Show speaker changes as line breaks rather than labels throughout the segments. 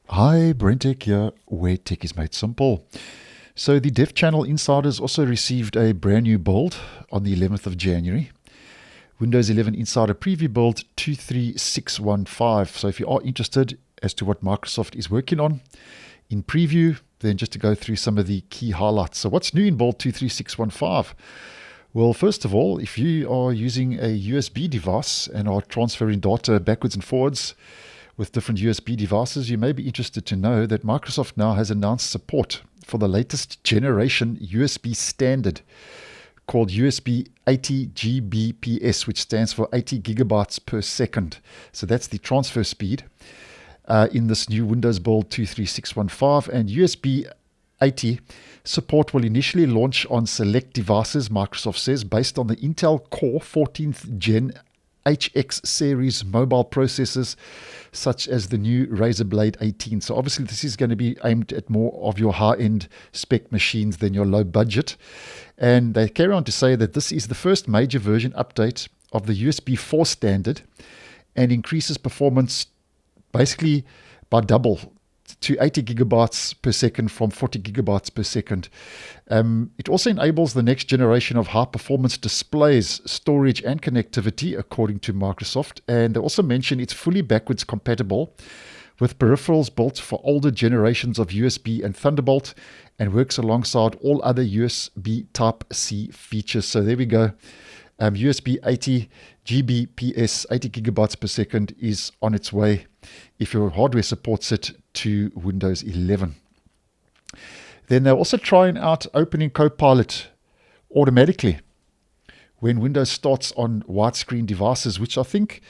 Hi, BrenTech here, where tech is made simple. So the Dev Channel Insiders also received a brand new build on the 11th of January. Windows 11 Insider Preview Build 23615. So if you are interested as to what Microsoft is working on in preview, then just to go through some of the key highlights. So what's new in build 23615? Well, first of all, if you are using a USB device and are transferring data backwards and forwards with different USB devices, you may be interested to know that Microsoft now has announced support for the latest generation USB standard called USB 80 Gbps, which stands for 80 gigabytes per second. So that's the transfer speed in this new Windows build 23615. And USB 80 support will initially launch on select devices, Microsoft says, based on the Intel Core 14th Gen HX series mobile processors, such as the new Razer Blade 18. So obviously this is going to be aimed at more of your high-end spec machines than your low budget. And they carry on to say that this is the first major version update of the USB 4 standard and increases performance basically by double to 80 gigabytes per second from 40 gigabytes per second. It also enables the next generation of high-performance displays, storage, and connectivity, according to Microsoft. And they also mention it's fully backwards compatible with peripherals built for older generations of USB and Thunderbolt, and works alongside all other USB Type-C features. So there we go. USB 80 Gbps, 80 gigabytes per second, is on its way, if your hardware supports it, to Windows 11. Then they're also trying out opening Copilot automatically when Windows starts on widescreen devices, which I think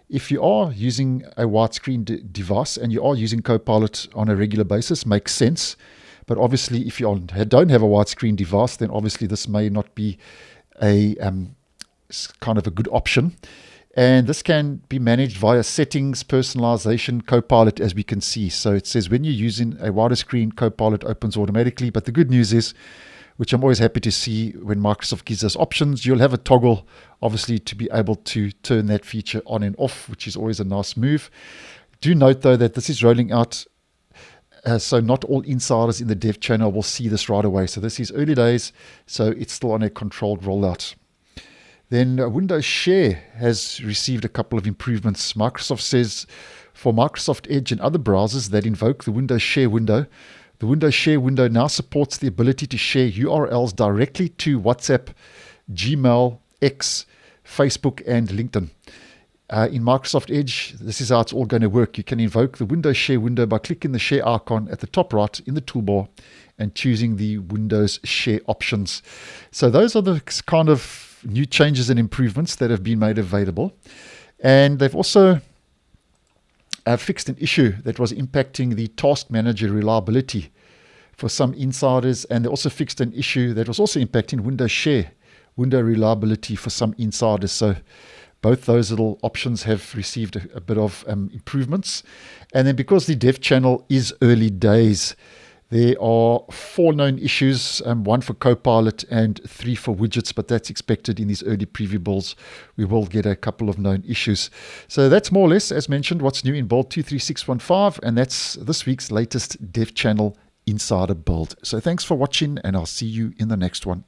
if you are using a widescreen device and you are using Copilot on a regular basis, makes sense. But obviously if you don't have a widescreen device, then obviously this may not be a kind of a good option. And this can be managed via settings, personalization, Copilot, as we can see. So it says when you're using a wider screen, Copilot opens automatically. But the good news is, which I'm always happy to see when Microsoft gives us options, you'll have a toggle, obviously, to be able to turn that feature on and off, which is always a nice move. Do note, though, that this is rolling out, so not all insiders in the dev channel will see this right away. So this is early days, so it's still on a controlled rollout. Then Windows Share has received a couple of improvements. Microsoft says for Microsoft Edge and other browsers that invoke the Windows Share window, the Windows Share window now supports the ability to share URLs directly to WhatsApp, Gmail, X, Facebook, and LinkedIn. In Microsoft Edge, this is how it's all going to work. You can invoke the Windows Share window by clicking the Share icon at the top right in the toolbar and choosing the Windows Share options. So those are the kind of new changes and improvements that have been made available. And they've also fixed an issue that was impacting the task manager reliability for some insiders. And they also fixed an issue that was also impacting Windows Share window reliability for some insiders. So both those little options have received a bit of improvements. And then because the dev channel is early days, there are 4 known issues, 1 for Copilot and 3 for widgets, but that's expected in these early preview builds. We will get a couple of known issues. So that's more or less, as mentioned, what's new in build 23615, and that's this week's latest Dev Channel Insider build. So thanks for watching, and I'll see you in the next one.